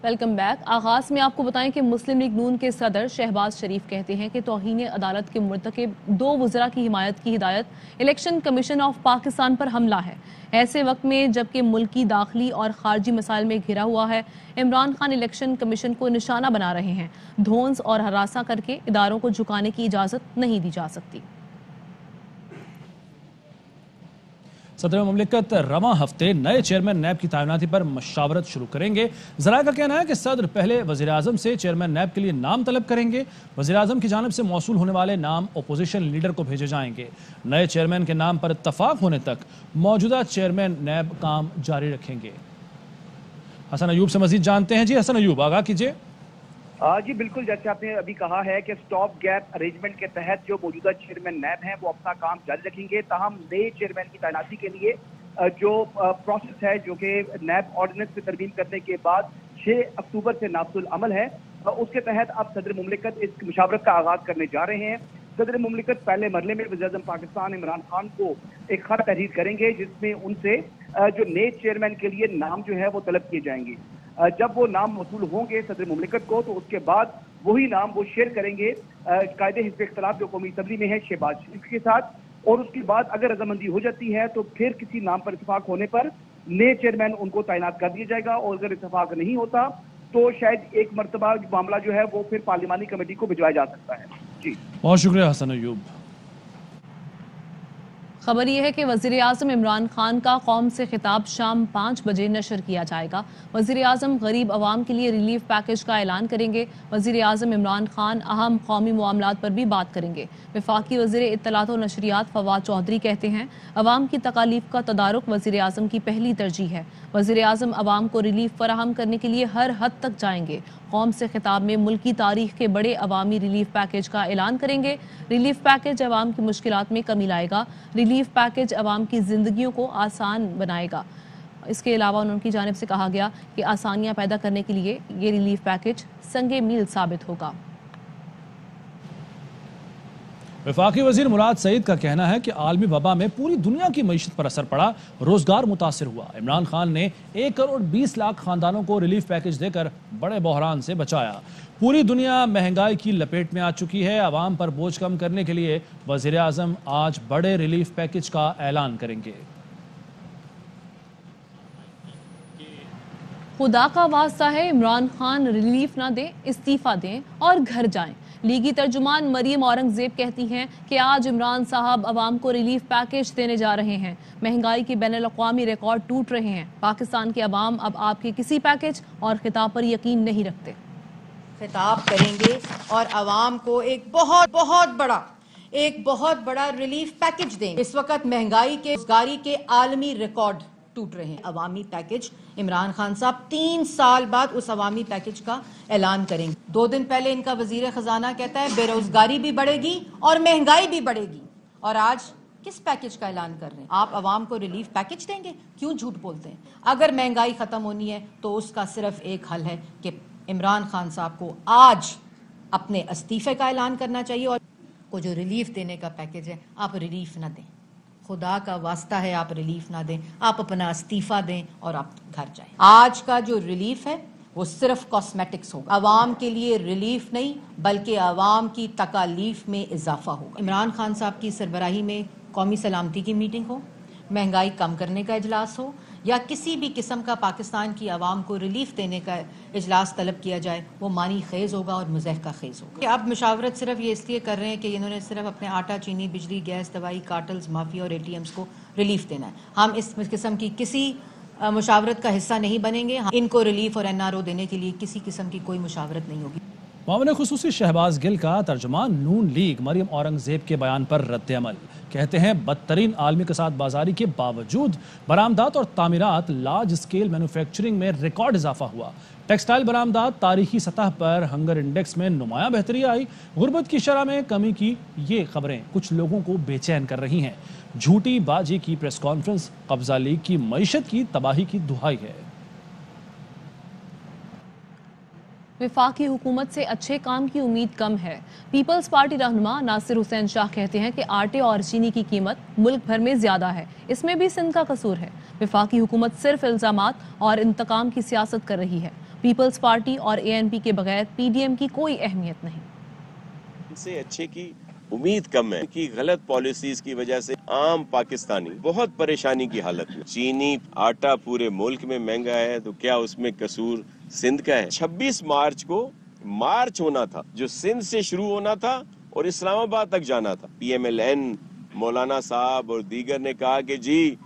Welcome back. आगाज में आपको बताएं कि मुस्लिम लीग नून के सदर शहबाज शरीफ कहते हैं कि तौहीन अदालत के मुर्तकिब 2 वज़रा की हिमायत की हिदायत इलेक्शन कमीशन ऑफ पाकिस्तान पर हमला है। ऐसे वक्त में जबकि मुल्की दाखिली और खारजी मसाइल में घिरा हुआ है, इमरान खान इलेक्शन कमीशन को निशाना बना रहे हैं। धोंस और हरासा करके इदारों को झुकाने की इजाजत नहीं दी जा सकती। सदर मुमलिकत रवां हफ्ते नए चेयरमैन नैब की तैनाती पर मशावरत शुरू करेंगे। जराये का कहना है कि सदर पहले वज़ीर आज़म से चेयरमैन नैब के लिए नाम तलब करेंगे। वज़ीर आज़म की जानिब से मौसूल होने वाले नाम अपोजिशन लीडर को भेजे जाएंगे। नए चेयरमैन के नाम पर इत्तफाक होने तक मौजूदा चेयरमैन नैब काम जारी रखेंगे। हसन अयूब से मजीद जानते हैं। जी हसन अयूब, आगाह कीजिए। जी बिल्कुल, जैसे आपने अभी कहा है कि स्टॉप गैप अरेंजमेंट के तहत जो मौजूदा चेयरमैन नैब हैं वो अपना काम जारी रखेंगे। ताहम नए चेयरमैन की तैनाती के लिए जो प्रोसेस है, जो कि नैब ऑर्डिनेंस में तरमीम करने के बाद 6 अक्टूबर से नाफिजुल अमल है, उसके तहत अब सदर मुमलिकत इस मुशावरत का आगाज करने जा रहे हैं। सदर मुमलिकत पहले मरले में वज़ीर आज़म पाकिस्तान इमरान खान को एक खत तहरीर करेंगे जिसमें उनसे जो नए चेयरमैन के लिए नाम जो है वो तलब किए जाएंगे। जब वो नाम मौसूल होंगे सदर मुमलिकत को, तो उसके बाद वही नाम वो शेयर करेंगे कायदे हिज़्ब इख्तिलाफ जो कौमी असम्बली में है शहबाज शरीफ के साथ। और उसके बाद अगर रजामंदी हो जाती है तो फिर किसी नाम पर इत्तेफाक होने पर नए चेयरमैन उनको तैनात कर दिया जाएगा। और अगर इत्तेफाक नहीं होता तो शायद एक मरतबा मामला जो है वो फिर पार्लिमानी कमेटी को भिजवाया जा सकता है। जी बहुत शुक्रिया हसन अयूब। खबर यह है कि वज़ीर आज़म इमरान खान का कौम से खिताब शाम 5 बजे नशर किया जाएगा। वज़ीर आज़म गरीब अवाम के लिए रिलीफ पैकेज का ऐलान करेंगे। वज़ीर आज़म इमरान खान अहम कौमी मामलात पर भी बात करेंगे। वफाकी वज़ीर इत्तलात और नशरियात फवाद चौधरी कहते हैं, अवाम की तकालीफ का तदारुक वज़ीर आज़म की पहली तरजीह है। वज़ीर आज़म अवाम को रिलीफ फराहम करने के लिए हर हद तक जाएंगे। कौम से खिताब में मुल्की तारीख के बड़े अवामी रिलीफ पैकेज का ऐलान करेंगे। रिलीफ पैकेज अवाम की मुश्किलात में कमी लाएगा। रिलीफ पैकेज अवाम की जिंदगियों को आसान बनाएगा। इसके अलावा उनकी जानिब से कहा गया कि आसानियां पैदा करने के लिए ये रिलीफ पैकेज संगे मील साबित होगा। वफाकी वजीर मुराद सईद का कहना है कि आलमी वबा में पूरी दुनिया की मईशत पर असर पड़ा, रोजगार मुतासिर हुआ। इमरान खान ने 1 करोड़ 20 लाख खानदानों को रिलीफ पैकेज देकर बड़े बहरान से बचाया। पूरी दुनिया महंगाई की लपेट में आ चुकी है। आवाम पर बोझ कम करने के लिए वजीर आजम आज बड़े रिलीफ पैकेज का ऐलान करेंगे। खुदा का वास्ता है, इमरान खान रिलीफ ना दें, इस्तीफा दें और घर जाएं। लीगी तर्जुमान मरियम औरंगजेब कहती हैं कि आज इमरान साहब अवाम को रिलीफ पैकेज देने जा रहे हैं। महंगाई के बैनुल-अक़वामी रिकॉर्ड टूट रहे हैं। पाकिस्तान के अवाम अब आपके किसी पैकेज और खिताब पर यकीन नहीं रखते। खिताब करेंगे और अवाम को एक बहुत बड़ा रिलीफ पैकेज देंगे। इस वक्त महंगाई के रोजगारी के आलमी रिकॉर्ड टूट रहे हैं। अवामी पैकेज इमरान खान साहब 3 साल बाद उस अवामी पैकेज का ऐलान करेंगे। 2 दिन पहले इनका वजीर खजाना कहता है बेरोजगारी भी बढ़ेगी और महंगाई भी बढ़ेगी, और आज किस पैकेज का ऐलान कर रहे हैं? आप अवाम को रिलीफ पैकेज देंगे? क्यों झूठ बोलते हैं? अगर महंगाई खत्म होनी है तो उसका सिर्फ एक हल है कि इमरान खान साहब को आज अपने इस्तीफे का ऐलान करना चाहिए, और को जो रिलीफ देने का पैकेज है आप रिलीफ ना दें। खुदा का वास्ता है आप रिलीफ ना दें, आप अपना इस्तीफा दें और आप घर जाएं। आज का जो रिलीफ है वो सिर्फ कॉस्मेटिक्स होगा। अवाम के लिए रिलीफ नहीं बल्कि अवाम की तकालीफ में इजाफा होगा। इमरान खान साहब की सरबराही में कौमी सलामती की मीटिंग हो, महंगाई कम करने का इजलास हो, या किसी भी किस्म का पाकिस्तान की आवाम को रिलीफ देने का इजलास तलब किया जाए, वो मानी खेज होगा और मुज़ह का खेज होगा। अब मुशावरत सिर्फ ये इसलिए कर रहे हैं कि इन्होंने सिर्फ अपने आटा, चीनी, बिजली, गैस, दवाई, कार्टल्स, माफिया और ATMs को रिलीफ देना है। हम इस किस्म की किसी मुशावरत का हिस्सा नहीं बनेंगे। इनको रिलीफ और NRO देने के लिए किसी किस्म की कोई मुशावरत नहीं होगी। मामले खुसूसी शहबाज गिल का तर्जुमान नून लीग मरियम औरंगजेब के बयान पर रद्द-ए-अमल। कहते हैं बदतरीन आलमी कसाद बाजारी के बावजूद बरामदात और तामीरात लार्ज स्केल मैन्युफैक्चरिंग में रिकॉर्ड इजाफा हुआ। टेक्सटाइल बरामदात तारीखी सतह पर हंगर इंडेक्स में नुमाया बेहतरी आई। गुर्बत की शरह में कमी की ये खबरें कुछ लोगों को बेचैन कर रही हैं। झूठी बाजी की प्रेस कॉन्फ्रेंस कब्जा लीग की मईशत की तबाही की दुहाई है। वफाकी हुकूमत से अच्छे काम की उम्मीद कम है। पीपल्स पार्टी रहनुमा नासिर हुसैन शाह कहते हैं कि आटे और चीनी की कीमत मुल्क भर में ज्यादा है, इसमें भी सिंध का कसूर है। वफाकी हुकूमत सिर्फ इल्जामात और इंतकाम की सियासत कर रही है। पीपल्स पार्टी और एएनपी के बगैर पीडीएम की कोई अहमियत नहीं। इनसे अच्छे की उम्मीद कम है कि गलत पॉलिसीज की वजह से आम पाकिस्तानी बहुत परेशानी की हालत में। चीनी आटा पूरे मुल्क में महंगा है तो क्या उसमें कसूर सिंध का है? 26 मार्च को मार्च होना था जो सिंध से शुरू होना था और इस्लामाबाद तक जाना था। पीएमएलएन मौलाना साहब और दीगर ने कहा कि जी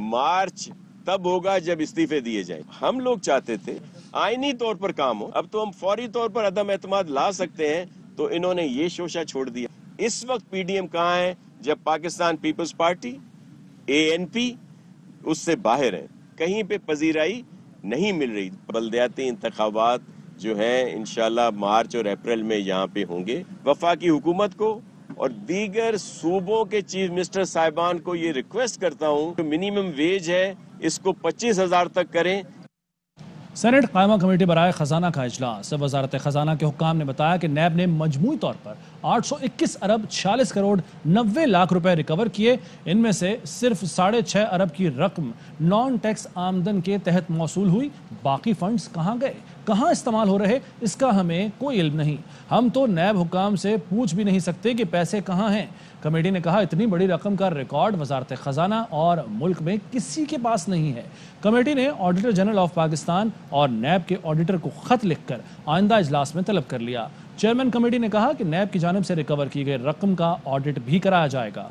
मार्च तब होगा जब इस्तीफे दिए जाए। हम लोग चाहते थे आईनी तौर पर काम हो, अब तो हम फौरी तौर पर अदम एतमाद ला सकते हैं, तो इन्होंने ये शोशा छोड़ दिया। इस वक्त पीडीएम कहाँ है जब पाकिस्तान पीपल्स पार्टी एएनपी उससे बाहर है, कहीं पे पजीराई नहीं मिल रही। बल्दियाती इंतखाबात जो है इंशाल्लाह मार्च और अप्रैल में यहाँ पे होंगे। वफाकी हुकूमत को और दीगर सूबों के चीफ मिनिस्टर साहिबान को ये रिक्वेस्ट करता हूँ कि मिनिमम वेज है इसको 25,000 तक करें। सेनेट कायमा कमेटी बराए खजाना का इजलास। वजारत खजाना के हुक्काम ने बताया कि नैब ने मजमूई तौर पर 821 अरब 46 करोड़ 90 लाख रुपए रिकवर किए। इनमें से सिर्फ 6.5 अरब की रकम नॉन टैक्स आमदन के तहत मौसूल हुई। बाकी फंड्स कहाँ गए, कहाँ इस्तेमाल हो रहे, इसका हमें कोई इल्म नहीं। हम तो नैब हुक्काम से पूछ भी नहीं सकते कि पैसे कहाँ हैं। कमेटी ने कहा इतनी बड़ी रकम का रिकॉर्ड वजारत खजाना और मुल्क में किसी के पास नहीं है। कमेटी ने ऑडिटर जनरल ऑफ पाकिस्तान और नैब के ऑडिटर को खत लिखकर आइंदा इजलास में तलब कर लिया। चेयरमैन कमेटी ने कहा कि नैब की जानिब से रिकवर की गई रकम का ऑडिट भी कराया जाएगा।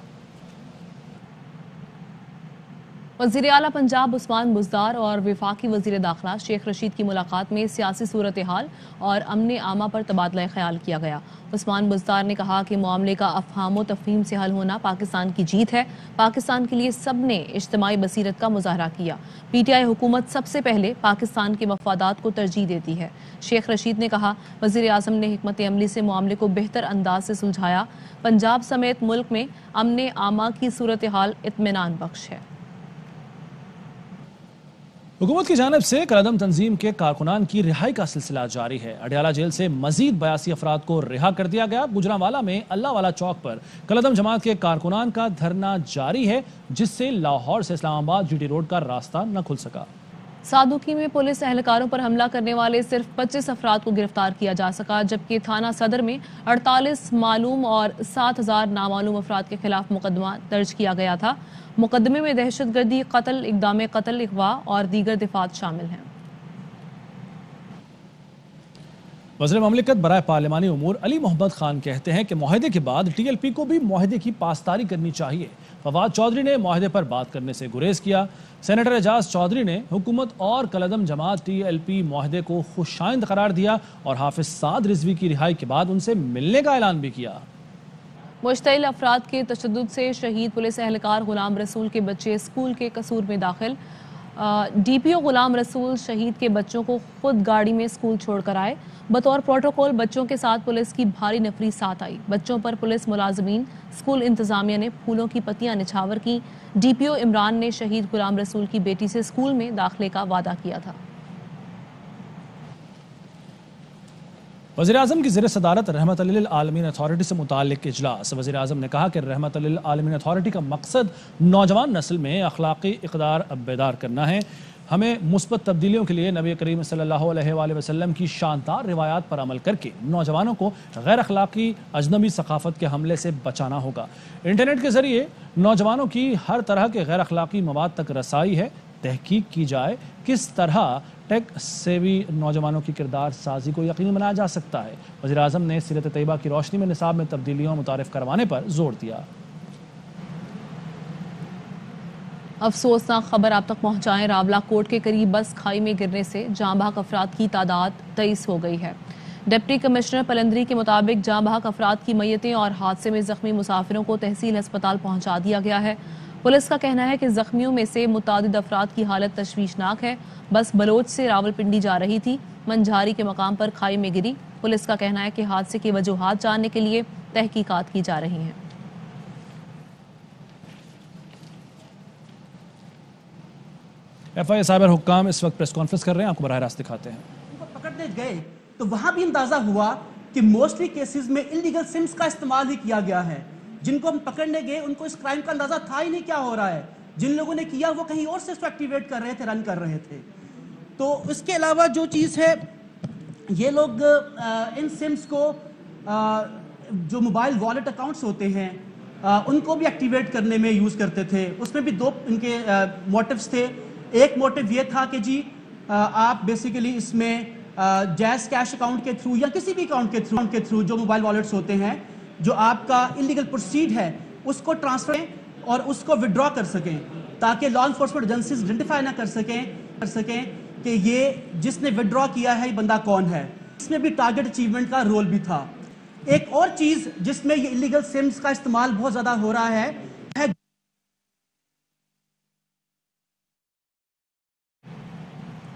वज़ीर आला पंजाब उस्मान बुज़दार और वफाकी वज़ीर दाखिला शेख रशीद की मुलाकात में सियासी सूरत हाल और अमन आमा पर तबादला ख्याल किया गया। उस्मान बुज़दार ने कहा कि मामले का अफ़हाम व तफ़हीम से हल होना पाकिस्तान की जीत है। पाकिस्तान के लिए सब ने इज्तिमाई बसीरत का मुजाहरा किया। पीटीआई हुकूमत सबसे पहले पाकिस्तान के मफादात को तरजीह देती है। शेख रशीद ने कहा वज़ीर आज़म ने हिकमत अमली से मामले को बेहतर अंदाज से सुलझाया। पंजाब समेत मुल्क में अमन आमा की सूरत हाल इत्मीनान बख्श है। हुकूमत की जानिब से कलदम तंजीम के कारकुनान की रिहाई का सिलसिला जारी है। अडयाला जेल से मजीद 82 अफराद को रिहा कर दिया गया। गुजरांवाला में अल्लाह वाला चौक पर कलदम जमात के कारकुनान का धरना जारी है, जिससे लाहौर से इस्लामाबाद जीटी रोड का रास्ता न खुल सका। सादुकी में पुलिस एहलकारों पर हमला करने वाले सिर्फ 25 अफराद को गिरफ्तार किया जा सका, जबकि थाना सदर में 48 मालूम और 7,000 नामालूम अफराद के खिलाफ मुकदमा दर्ज किया गया था। मुकदमे में दहशतगर्दी, कत्ल, इक़दाम कत्ल, अगवा और दीगर दिफात शामिल हैं। वज़ीर ममलिकत बराए पार्लिमानी उमूर अली मोहम्मद खान कहते हैं कि मुआहदे के बाद टीएलपी को भी मुआहदे की पासदारी करनी चाहिए। फवाद चौधरी ने मुआहदे पर बात करने से गुरेज किया। सेनेटर एजाज चौधरी ने हुकूमत और कलदम जमात टीएलपी मुआहदे को खुशाइंद करार दिया और हाफिज साद रिजवी की रिहाई के बाद उनसे मिलने का ऐलान भी किया। मुश्तइल अफराद के तशद्दुद से शहीद पुलिस एहलकार गुलाम रसूल के बच्चे स्कूल के कसूर में दाखिल। डीपीओ गुलाम रसूल शहीद के बच्चों को खुद गाड़ी में स्कूल छोड़कर आए। बतौर प्रोटोकॉल बच्चों के साथ पुलिस की भारी नफरी साथ आई। बच्चों पर पुलिस मुलाजमीन, स्कूल इंतजामिया ने फूलों की पत्तियां निछावर की। डीपीओ इमरान ने शहीद गुलाम रसूल की बेटी से स्कूल में दाखिले का वादा किया था। वज़ीर आज़म की ज़ेर सदारत रहमत लिल आलमीन अथॉरिटी से मुताल्लिक़ इजलास। वज़ीर आज़म ने कहा कि रहमत लिल आलमीन अथॉरिटी का मकसद नौजवान नस्ल में अखलाक़ी इक़दार बेदार करना है। हमें मुस्बत तब्दीलियों के लिए नबी करीम सल्लल्लाहु अलैहि वसल्लम की शानदार रिवायात पर अमल करके नौजवानों को गैर अखलाक़ी अजनबी सकाफ़त के हमले से बचाना होगा। इंटरनेट के ज़रिए नौजवानों की हर तरह के गैर अखलाक़ी मवाद तक रसाई है। तहकीक की जाए किस तरह टेक सेवी नौजवानों की किरदार साजी को यकीनी बनाया जा सकता है। वज़ीर आज़म ने सीरत तैयबा की रोशनी में निसाब में तब्दीलियों मुतारिफ करवाने पर जोर दिया। अफसोसनाक खबर आप तक पहुंचाएं। रावला कोट के करीब बस खाई में गिरने से जाँ बहक अफराद की तादाद 23 हो गई है। डिप्टी कमिश्नर पलंदरी के मुताबिक जाँ बहक अफराद की मैयतें और हादसे में जख्मी मुसाफिरों को तहसील अस्पताल पहुंचा दिया गया है। पुलिस का कहना है कि जख्मियों में से मुतादिद अफराद की हालत तशवीशनाक है। बस बलोच से रावलपिंडी जा रही थी, मंझारी के मकाम पर खाई में गिरी। पुलिस का कहना है कि हादसे की वजूहात जानने के लिए तहकीकात की जा रही हैं। एफआईए साइबर हुक्काम इस वक्त प्रेस कॉन्फ्रेंस कर रहे हैं, आपको बराह रास्त दिखाते हैं। उनको पकड़ने गए तो वहां भी अंदाजा हुआ कि मोस्टली केसेस में इलीगल सिम्स का इस्तेमाल ही किया गया है। जिनको हम पकड़ने गए उनको इस क्राइम का अंदाजा था ही नहीं क्या हो रहा है। जिन लोगों ने किया वो कहीं और से इसको एक्टिवेट कर रहे थे, रन कर रहे थे। तो इसके अलावा जो चीज़ है ये लोग इन सिम्स को जो मोबाइल वॉलेट अकाउंट्स होते हैं उनको भी एक्टिवेट करने में यूज़ करते थे। उसमें भी दो इनके मोटिव्स थे। एक मोटिव ये था कि जी आप बेसिकली इसमें जैज़ कैश अकाउंट के थ्रू या किसी भी अकाउंट के थ्रू जो मोबाइल वॉलेट्स होते हैं, जो आपका इलीगल प्रोसीड है, उसको ट्रांसफर और उसको विड्रॉ कर सकें, ताकि लॉ इन्फोर्समेंट एजेंसीज आइडेंटिफाई ना कर सकें कि ये जिसने विड्रॉ किया है ये बंदा कौन है। इसमें भी टारगेट अचीवमेंट का रोल भी था। एक और चीज जिसमें ये इलीगल सिम्स का इस्तेमाल बहुत ज्यादा हो रहा है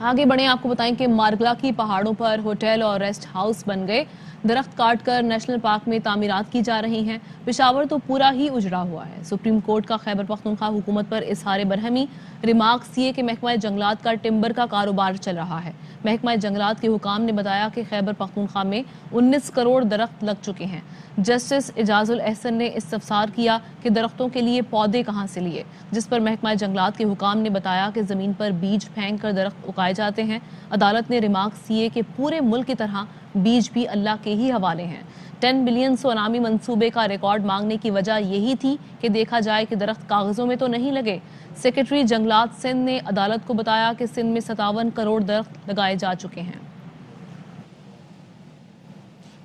आगे बढ़े, आपको बताएं कि मारगला की पहाड़ों पर होटल और रेस्ट हाउस बन गए। दरख्त काटकर नेशनल पार्क में तामीरात की जा रही हैं। पेशावर तो पूरा ही उजड़ा हुआ है। सुप्रीम कोर्ट का खैबर पख्तूनख्वा हुकूमत पर इजहार बरहमी। रिमार्क्स ये कि महकमा जंगलात का टिम्बर का कारोबार चल रहा है। महकमा जंगलात के हुकाम ने बताया कि खैबर पख्तूनख्वा में 19 करोड़ दरख्त लग चुके हैं। जस्टिस एजाजुल एहसन ने इस्तफसार किया कि दरख्तों के लिए पौधे कहाँ से लिए, जिस पर महकमा जंगलात के हुकाम ने बताया कि जमीन पर बीज फेंक कर दरख्त उगाए जाते हैं। अदालत ने रिमार्क्स किए कि पूरे मुल्क की तरह बीज भी अल्लाह के ही हवाले हैं। 10 बिलियन सोनामी मंसूबे का रिकॉर्ड मांगने की वजह यही थी कि देखा जाए कि दरख्त कागजों में तो नहीं लगे। सेक्रेटरी जंगलात सिंध ने अदालत को बताया कि सिंध में 57 करोड़ दरख्त लगाए जा चुके हैं।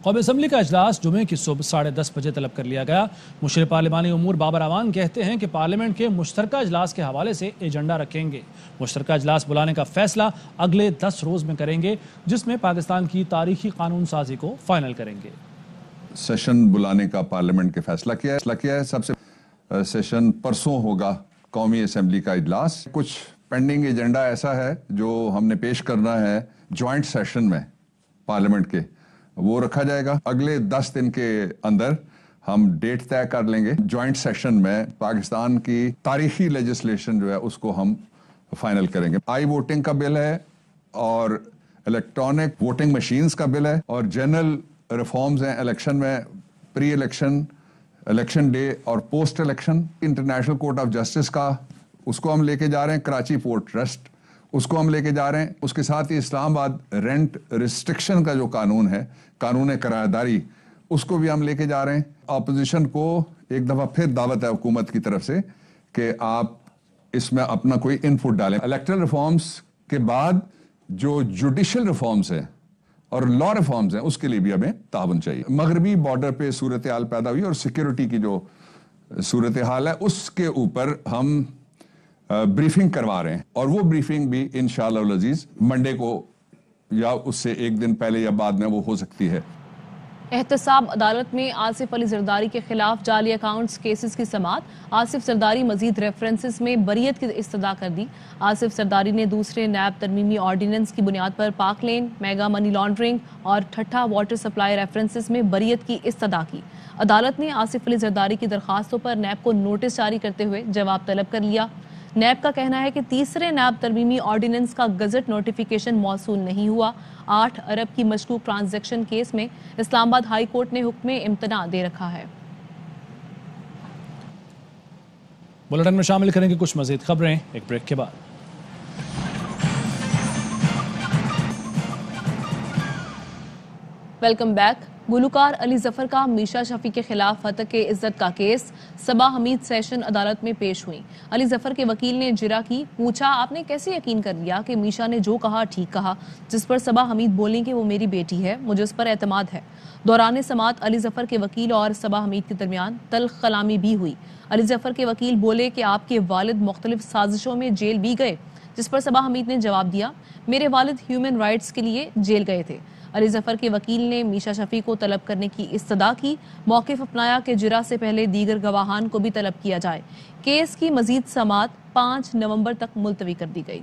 कौमी असम्बली का इजलास जुमे की सुबह 10:30 बजे तलब कर लिया गया। मुशीर पार्लिमानी उमूर बाबर अवान कहते हैं कि पार्लियामेंट के मुश्तरका इजलास के हवाले से एजेंडा रखेंगे। मुश्तरका इजलास बुलाने का फैसला अगले 10 रोज में करेंगे, जिसमें पाकिस्तान की तारीखी कानून साजी को फाइनल करेंगे। सेशन बुलाने का पार्लियामेंट के फैसला किया है। सबसे सेशन परसों होगा कौमी असम्बली का इजलास। कुछ पेंडिंग एजेंडा ऐसा है जो हमने पेश करना है ज्वाइंट सेशन में पार्लियामेंट के, वो रखा जाएगा। अगले 10 दिन के अंदर हम डेट तय कर लेंगे। ज्वाइंट सेशन में पाकिस्तान की तारीखी लेजिस्लेशन जो है उसको हम फाइनल करेंगे। आई वोटिंग का बिल है और इलेक्ट्रॉनिक वोटिंग मशीन्स का बिल है और जनरल रिफॉर्म्स हैं इलेक्शन में, प्री इलेक्शन, इलेक्शन डे और post election. International court of justice का उसको हम लेके जा रहे हैं। कराची पोर्ट ट्रस्ट उसको हम लेके जा रहे हैं। उसके साथ ही इस्लामाबाद रेंट रिस्ट्रिक्शन का जो कानून है, कानून करारदारी, उसको भी हम लेके जा रहे हैं। ऑपोजिशन को एक दफा फिर दावत है हुकूमत की तरफ से कि आप इसमें अपना कोई इनपुट डालें। इलेक्टरल रिफॉर्म्स के बाद जो जुडिशियल रिफॉर्म्स हैं और लॉ रिफॉर्म्स हैं उसके लिए भी हमें ताउन चाहिए। मगरबी बॉर्डर पे सूरत हाल पैदा हुई और सिक्योरिटी की जो सूरत हाल है उसके ऊपर हम ब्रीफिंग करवा रहे हैं और वो ब्रीफिंग भी इंशाअल्लाह अजीज मंडे को या उससे एक दिन पहले या बाद में वो हो सकती है। एहतसाब अदालत में आसिफ अली जरदारी के खिलाफ जाली अकाउंट्स केसेस की समाअत। आसिफ जरदारी मजीद रेफरेंसेस में बरियत की इस्तदा कर दी। आसिफ जरदारी ने दूसरे नैब तरमीमी ऑर्डिनेंस की बुनियाद पर पाक लेन, मेगा मनी लॉन्ड्रिंग और ठट्ठा वाटर सप्लाई रेफरेंसेस में बरियत की इस्तदा की। अदालत ने आसिफ अली जरदारी की दरखास्तों पर नैब को नोटिस जारी करते हुए जवाब तलब कर लिया। नैब का कहना है कि तीसरे नैब तरमीमी ऑर्डिनेंस का गजट नोटिफिकेशन मौसूल नहीं हुआ। 8 अरब की मशकूक ट्रांजैक्शन केस में इस्लामाबाद हाई कोर्ट ने हुक्म इम्तना दे रखा है। बुलेटिन में शामिल करेंगे कुछ मजीद खबरें एक ब्रेक के बाद। Welcome back. गुलूकार अली जफर का मीशा शफी के खिलाफ हतक इज्जत का केस सबा हमीद सेशन अदालत में पेश हुई। अली जफर के वकील ने जिरा की, पूछा आपने कैसे यकीन कर लिया कि मीशा ने जो कहा ठीक कहा, जिस पर सबा हमीद बोली कि वो मेरी बेटी है, मुझे उस पर एतमाद है। दौरान समाअत अली जफर के वकील और सबा हमीद के दरमियान तल्ख कलामी भी हुई। अली जफर के वकील बोले कि आपके वालिद मुख्तलिफ साजिशों में जेल भी गए, जिस पर सबा हमीद ने जवाब दिया मेरे वालिद ह्यूमन राइट्स के लिए जेल गए थे। अली जफर के वकील ने मीशा शफी को तलब करने की इस्तदा की। मौक़िफ़ अपनाया कि जिरा से पहले दीगर गवाहान को भी तलब किया जाए। केस की मजीद समाअत 5 नवंबर तक मुलतवी कर दी गई।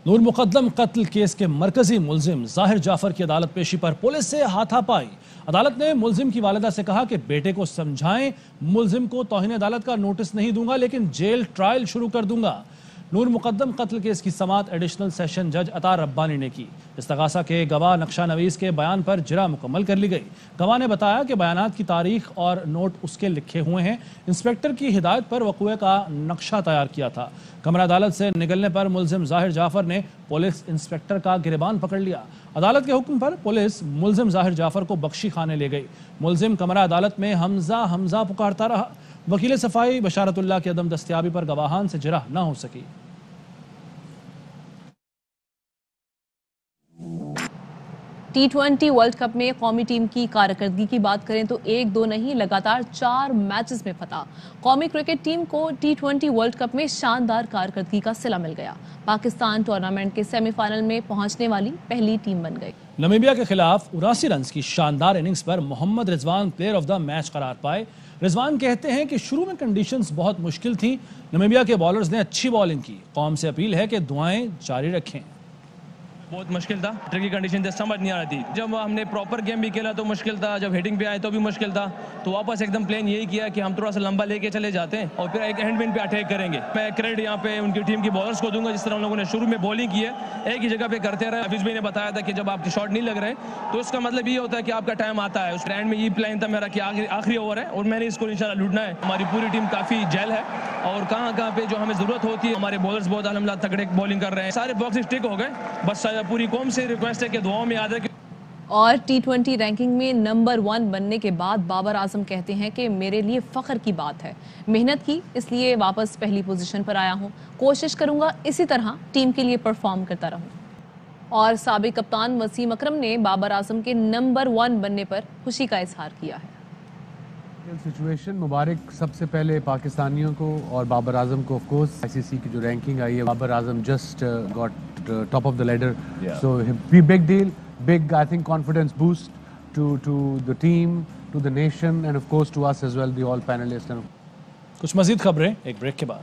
नूर मुकद्दम कत्ल केस के मरकजी मुलजिम जाहिर जाफर की अदालत पेशी पर पुलिस से हाथापाई। अदालत ने मुलजिम की वालिदा से कहा कि बेटे को समझाएं, मुलजिम को तौहीन अदालत का नोटिस नहीं दूंगा लेकिन जेल ट्रायल शुरू कर दूंगा। नूर मुकद्दम कत्ल केस की समाअत एडिशनल सेशन जज अतार रब्बानी ने की। इस्तगासा के गवाह नक्शा नवीस के बयान पर जिरा मुकम्मल कर ली गई। गवाह ने बताया कि बयानात की तारीख और नोट उसके लिखे हुए हैं। इंस्पेक्टर की हिदायत पर वक़ूए का नक्शा तैयार किया था। कमरा अदालत से निकलने पर मुलजिम जाहिर जाफर ने पुलिस इंस्पेक्टर का गिरबान पकड़ लिया। अदालत के हुक्म पर पुलिस मुलजिम जाहिर जाफर को बख्शी खाने ले गई। मुलजिम कमरा अदालत में हमजा हमजा पुकारता रहा। वकील सफाई बशारतुल्लाह की अदम दस्तयाबी पर गवाहान से जिरह न हो सकी। T20 वर्ल्ड कप में कौमी टीम की कारकर्दगी की बात करें तो 1-2 नहीं लगातार 4 मैचेस में फतह। कौमी क्रिकेट टीम को T20 वर्ल्ड कप में शानदार कारकर्दगी का सिला मिल गया। पाकिस्तान टूर्नामेंट के सेमीफाइनल में पहुंचने वाली पहली टीम बन गई। नमीबिया के खिलाफ 79 रन की शानदार इनिंग्स पर Mohammad Rizwan player of the match करार पाए। रिजवान कहते हैं कि शुरू में कंडीशंस बहुत मुश्किल थी। नमीबिया के बॉलर्स ने अच्छी बॉलिंग की। कौम से अपील है कि दुआएं जारी रखें। बहुत मुश्किल था, ट्रिकी कंडीशन थी, समझ नहीं आ रही थी। जब हमने प्रॉपर गेम भी खेला तो मुश्किल था, जब हिटिंग पे आए तो भी मुश्किल था। तो वापस एकदम प्लान यही किया कि हम थोड़ा सा लंबा लेके चले जाते हैं और फिर एक हैंडबिन पे अटैक करेंगे। मैं क्रेडिट यहाँ पे उनकी टीम की बॉलर्स को दूंगा, जिस तरह उन लोगों ने शुरू में बॉलिंग की है, एक ही जगह पे करते रहे। हफीज भाई ने बताया था कि जब आपके शॉट नहीं लग रहे तो इसका मतलब ये होता है कि आपका टाइम आता है। उस एंड में ये प्लान था मेरा कि आखिरी ओवर है और मैंने इसको इंशाल्लाह लूटना है। हमारी पूरी टीम काफी जेल है और कहाँ पे जो हमें जरूरत होती है हमारे बॉलर्स बहुत अल्हम्दुलिल्लाह तगड़े बॉलिंग कर रहे हैं। सारे बॉक्सेस टिक हो गए। बस पूरी कौम से रिक्वेस्ट है कि दुआओं में याद रखें। और T20 रैंकिंग में नंबर 1 बनने के बाद बाबर आजम कहते हैं कि मेरे लिए फख्र की बात है। मेहनत की इसलिए वापस पहली पोजीशन पर आया हूं। कोशिश करूंगा इसी तरह टीम के लिए परफॉर्म करता रहूं। और साबिक कप्तान वसीम अकरम ने बाबर आजम के नंबर 1 बनने पर खुशी का इजहार किया है। सिचुएशन मुबारक सबसे पहले पाकिस्तानियों को और बाबर आजम को। ऑफ कोर्स ICC की जो रैंकिंग आई है, Babar Azam just got top of the ladder, so big deal, big I think confidence boost to the team, to the nation and of course to us as well, the all panelists. कुछ मजीद खबरें एक break के बाद।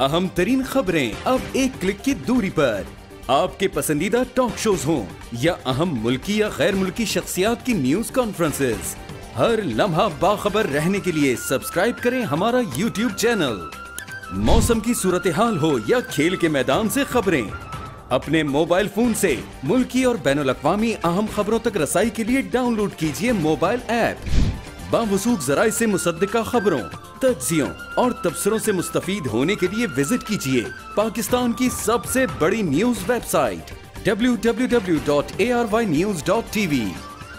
अहम तरीन खबरें अब एक क्लिक की दूरी पर। आपके पसंदीदा टॉक शोज हों या अहम मुल्की या गैर मुल्की शख्सियात की न्यूज कॉन्फ्रेंसेस, हर लम्हा बाखबर रहने के लिए सब्सक्राइब करें हमारा YouTube चैनल। मौसम की सूरत हाल हो या खेल के मैदान से खबरें, अपने मोबाइल फोन से मुल्की और बैनुल-अक़वामी अहम खबरों तक रसाई के लिए डाउनलोड कीजिए मोबाइल ऐप। बावसूख ज़राए से मुसद्दिका खबरों, तज्ज़ियों और तबसरों से मुस्तफीद होने के लिए विजिट कीजिए पाकिस्तान की सबसे बड़ी न्यूज वेबसाइट www.arYnews.tv।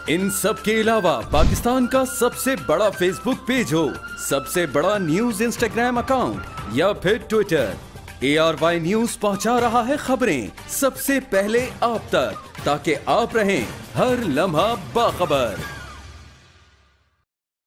इन सब के अलावा पाकिस्तान का सबसे बड़ा फेसबुक पेज हो, सबसे बड़ा न्यूज इंस्टाग्राम अकाउंट या फिर ट्विटर, ARY न्यूज पहुंचा रहा है खबरें सबसे पहले आप तक, ताकि आप रहें हर लम्हा बाखबर।